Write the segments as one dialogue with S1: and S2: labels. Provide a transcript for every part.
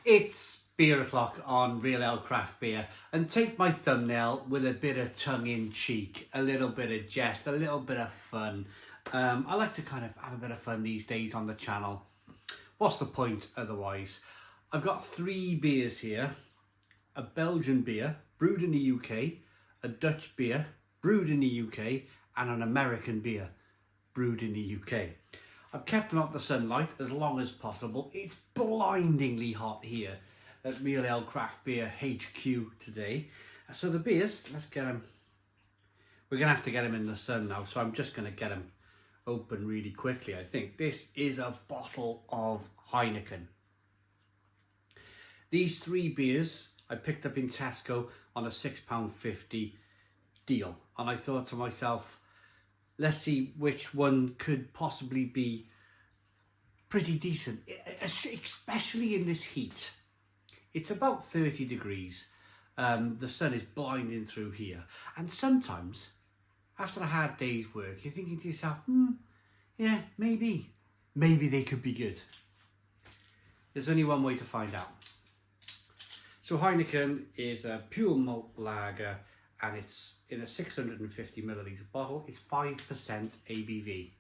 S1: It's beer o'clock on Real Ale Craft Beer, and take my thumbnail with a bit of tongue-in-cheek, a little bit of jest, a little bit of fun. I like to kind of have a bit of fun these days on the channel. What's the point otherwise? I've got 3 beers here. A Belgian beer, brewed in the UK, a Dutch beer, brewed in the UK, and an American beer, brewed in the UK. I've kept them out the sunlight as long as possible. It's blindingly hot here at Real Ale Craft Beer HQ today. So the beers, let's get them. We're going to have to get them in the sun now, so I'm just going to get them open really quickly, I think. This is a bottle of Heineken. These 3 beers I picked up in Tesco on a £6.50 deal. And I thought to myself, let's see which one could possibly be pretty decent, especially in this heat. It's about 30 degrees. The sun is blinding through here. And sometimes, after a hard day's work, you're thinking to yourself, yeah, maybe they could be good. There's only one way to find out. So Heineken is a pure malt lager, and it's in a 650 milliliter bottle. It's 5% ABV.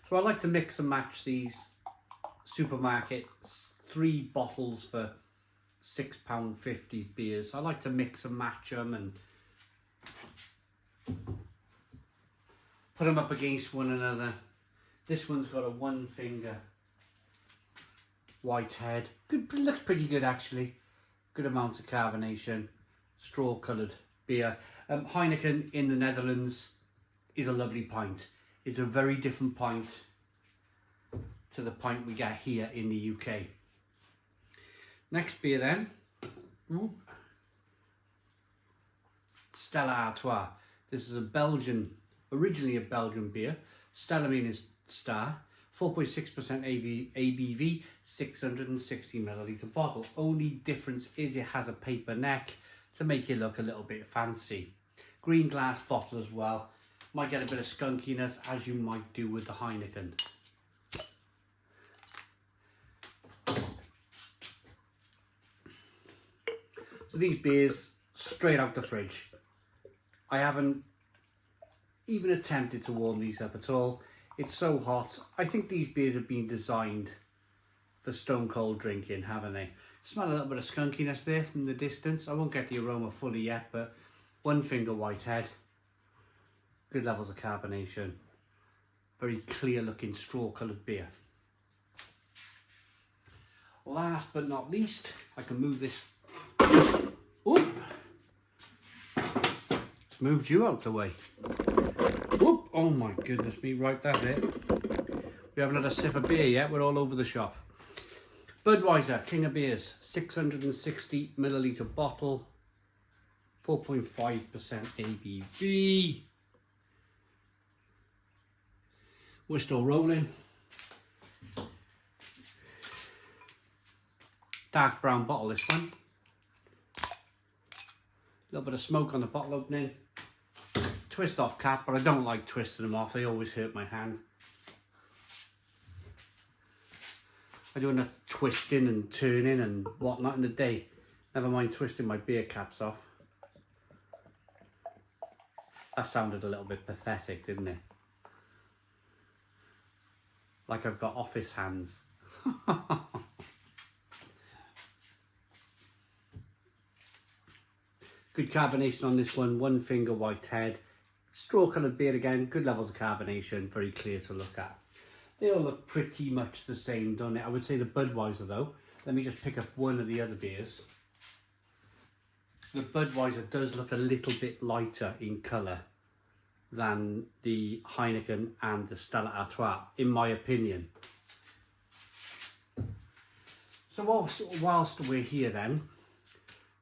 S1: So I like to mix and match these supermarkets, 3 bottles for £6.50 beers. I like to mix and match them and put them up against one another. This one's got a 1 finger white head. Good, looks pretty good actually. Good amounts of carbonation. Straw coloured beer. Heineken in the Netherlands is a lovely pint. It's a very different pint to the pint we get here in the UK. Next beer then. Stella Artois. This is a originally a Belgian beer. Stella means star. 4.6% ABV, 660 milliliter bottle. Only difference is it has a paper neck to make it look a little bit fancy. Green glass bottle as well. Might get a bit of skunkiness, as you might do with the Heineken. So these beers, straight out the fridge. I haven't even attempted to warm these up at all. It's so hot. I think these beers have been designed for stone cold drinking, haven't they? Smell a little bit of skunkiness there from the distance. I won't get the aroma fully yet, but 1 finger white head. Good levels of carbonation. Very clear looking straw coloured beer. Last but not least, I can move this. Oop. It's moved you out the way. Oop. Oh my goodness me, right, that's it. We haven't had a sip of beer yet, we're all over the shop. Budweiser, King of Beers, 660 milliliter bottle, 4.5% ABV. We're still rolling. Dark brown bottle, this one. A little bit of smoke on the bottle opening. Twist off cap, but I don't like twisting them off. They always hurt my hand. I do enough twisting and turning and whatnot in the day. Never mind twisting my beer caps off. That sounded a little bit pathetic, didn't it? Like I've got office hands. Good carbonation on this one, 1 finger white head. Straw coloured beer again, good levels of carbonation, very clear to look at. They all look pretty much the same, don't they? I would say the Budweiser though. Let me just pick up one of the other beers. The Budweiser does look a little bit lighter in colour than the Heineken and the Stella Artois, in my opinion. So whilst we're here then,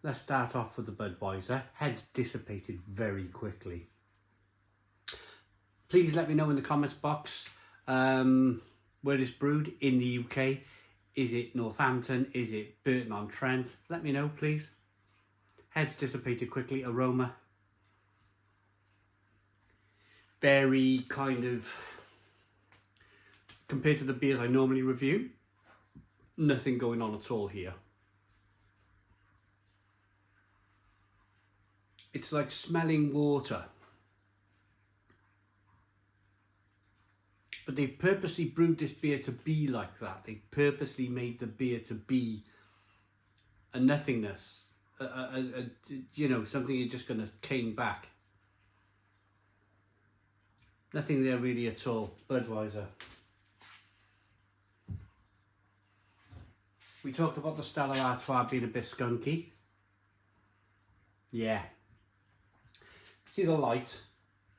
S1: let's start off with the Budweiser. Head's dissipated very quickly. Please let me know in the comments box where it's brewed in the UK. Is it Northampton? Is it Burton-on-Trent? Let me know, please. Head's dissipated quickly. Aroma, berry kind of, compared to the beers I normally review, nothing going on at all here. It's like smelling water. But they've purposely brewed this beer to be like that. They purposely made the beer to be a nothingness, you know, something you're just going to cane back. Nothing there really at all. Budweiser. We talked about the Stella Artois being a bit skunky. Yeah. See the light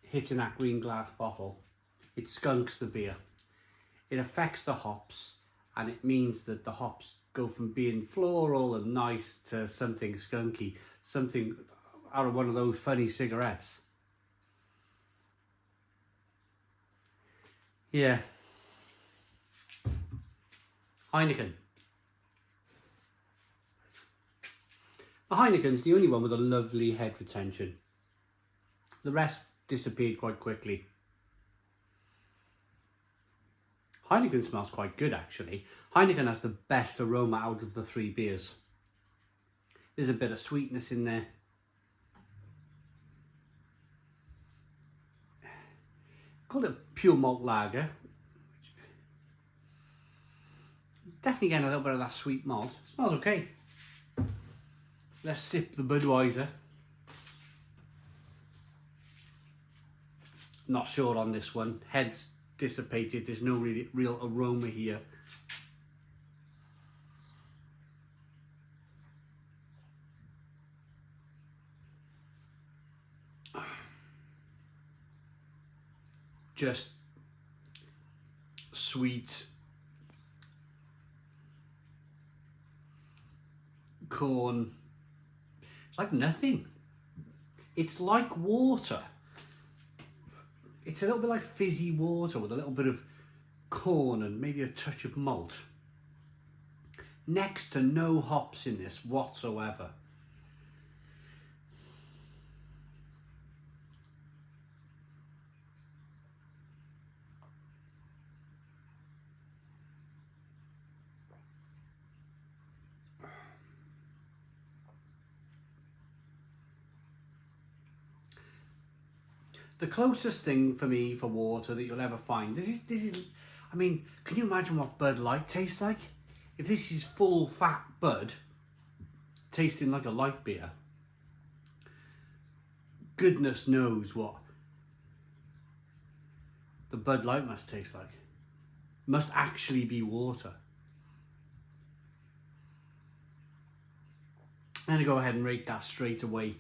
S1: hitting that green glass bottle? It skunks the beer. It affects the hops, and it means that the hops go from being floral and nice to something skunky, something out of one of those funny cigarettes. Yeah. Heineken. The Heineken's the only one with a lovely head retention. The rest disappeared quite quickly. Heineken smells quite good actually. Heineken has the best aroma out of the three beers. There's a bit of sweetness in there. Called it pure malt lager. Definitely getting a little bit of that sweet malt. Smells okay. Let's sip the Budweiser. Not sure on this one. Head's dissipated. There's no really real aroma here. Just sweet corn. It's like nothing. It's like water. It's a little bit like fizzy water with a little bit of corn and maybe a touch of malt. Next to no hops in this whatsoever. The closest thing for me for water that you'll ever find, this is, I mean, can you imagine what Bud Light tastes like? If this is full fat Bud, tasting like a light beer, goodness knows what the Bud Light must taste like. Must actually be water. I'm going to go ahead and rate that straight away.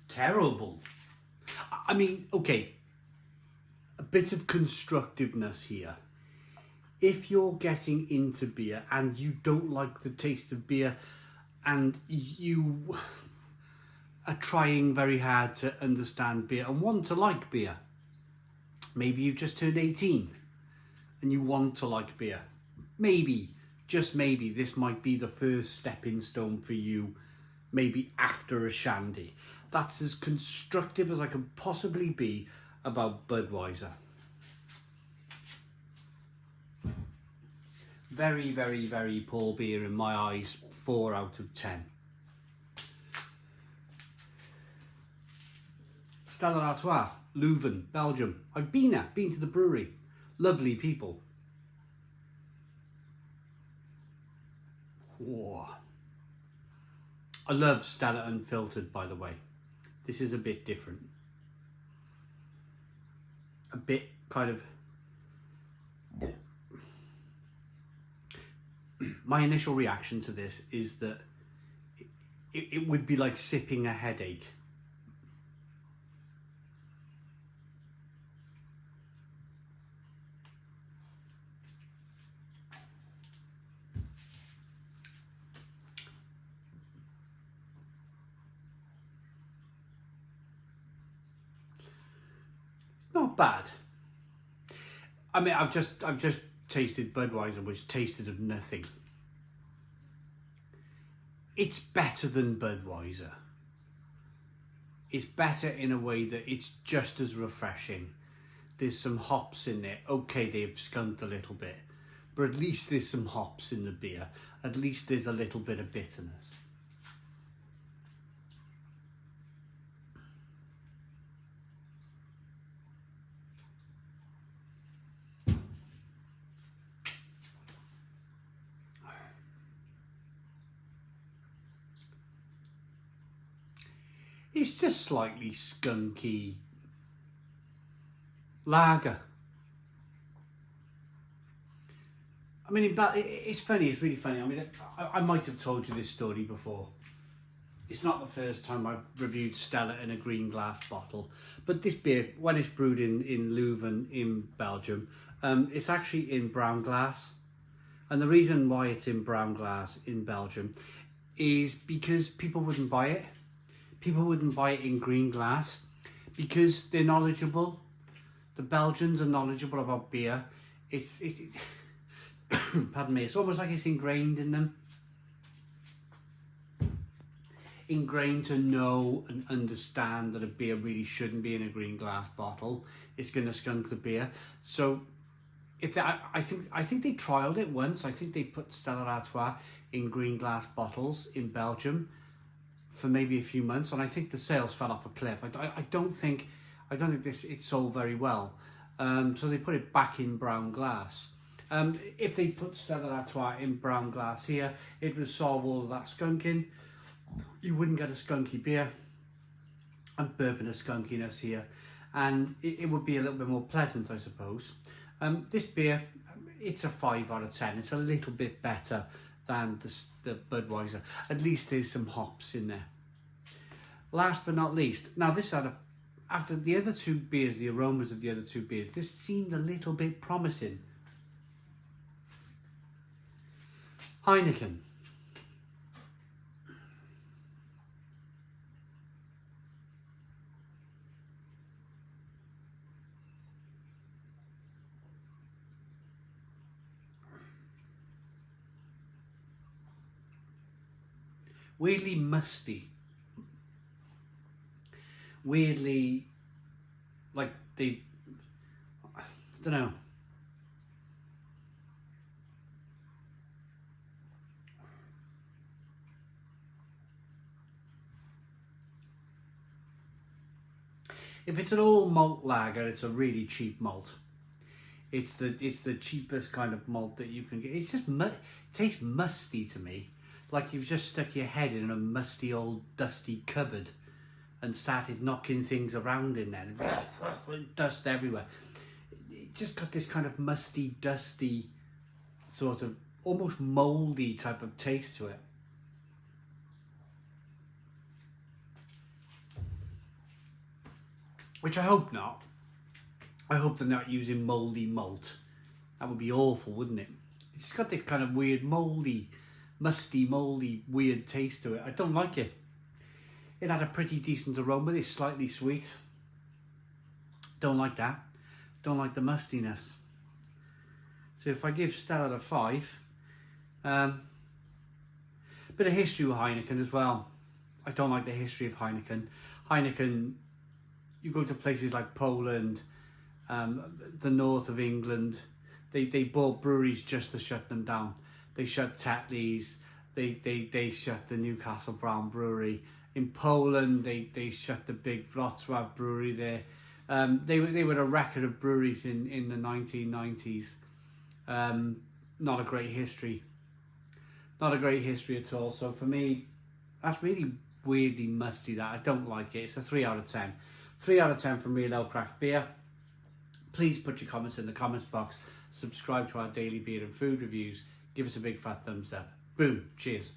S1: Terrible. I mean, okay, a bit of constructiveness here. If you're getting into beer and you don't like the taste of beer and you are trying very hard to understand beer and want to like beer, maybe you've just turned 18 and you want to like beer, maybe, just maybe, this might be the first stepping stone for you, maybe after a shandy. That's as constructive as I can possibly be about Budweiser. Very, very, very poor beer in my eyes. 4 out of 10. Stella Artois, Leuven, Belgium. I've been to the brewery. Lovely people. Whoa. I love Stella Unfiltered, by the way. This is a bit different. A bit kind of... My initial reaction to this is that it would be like sipping a headache. Not bad. I mean, I've just tasted Budweiser, which tasted of nothing. It's better than Budweiser. It's better in a way that it's just as refreshing. There's some hops in there. Okay, they've skunked a little bit, but at least there's some hops in the beer. At least there's a little bit of bitterness. It's just slightly skunky lager. I mean, it's funny, it's really funny. I mean, I might have told you this story before. It's not the first time I've reviewed Stella in a green glass bottle, but this beer, when it's brewed in Leuven in Belgium, it's actually in brown glass. And the reason why it's in brown glass in Belgium is because people wouldn't buy it. People wouldn't buy it in green glass because they're knowledgeable. The Belgians are knowledgeable about beer. Pardon me, it's almost like it's ingrained in them. Ingrained to know and understand that a beer really shouldn't be in a green glass bottle. It's going to skunk the beer. So I think they trialled it once. I think they put Stella Artois in green glass bottles in Belgium for maybe a few months, and I think the sales fell off a cliff. I don't think it sold very well. So they put it back in brown glass. If they put Stella Artois in brown glass here, it would solve all of that skunking. You wouldn't get a skunky beer and bourbon a skunkiness here, and it would be a little bit more pleasant, I suppose. This beer, it's a 5 out of 10. It's a little bit better than the Budweiser. At least there's some hops in there. Last but not least, now this had after the other two beers, the aromas of the other two beers, this seemed a little bit promising. Heineken. Weirdly musty. Weirdly, like I don't know. If it's an all malt lager, it's a really cheap malt. It's the cheapest kind of malt that you can get. It's just it tastes musty to me. Like you've just stuck your head in a musty old dusty cupboard and started knocking things around in there. Dust everywhere. It just got this kind of musty, dusty, sort of almost mouldy type of taste to it. Which I hope not. I hope they're not using mouldy malt. That would be awful, wouldn't it? It's just got this kind of weird mouldy, musty, mouldy, weird taste to it. I don't like it. It had a pretty decent aroma. It's slightly sweet. Don't like that. Don't like the mustiness. So if I give Stella a 5, bit of history with Heineken as well. I don't like the history of Heineken. Heineken, you go to places like Poland, the north of England, they bought breweries just to shut them down. They shut Tetley's, they shut the Newcastle Brown Brewery. In Poland, they shut the big Wrocław brewery there. They were a record of breweries in the 1990s. Not a great history. Not a great history at all. So for me, that's really weirdly musty. That I don't like it. It's a 3 out of 10. 3 out of 10 from Real Ale Craft Beer. Please put your comments in the comments box. Subscribe to our daily beer and food reviews. Give us a big fat thumbs up. Boom. Cheers.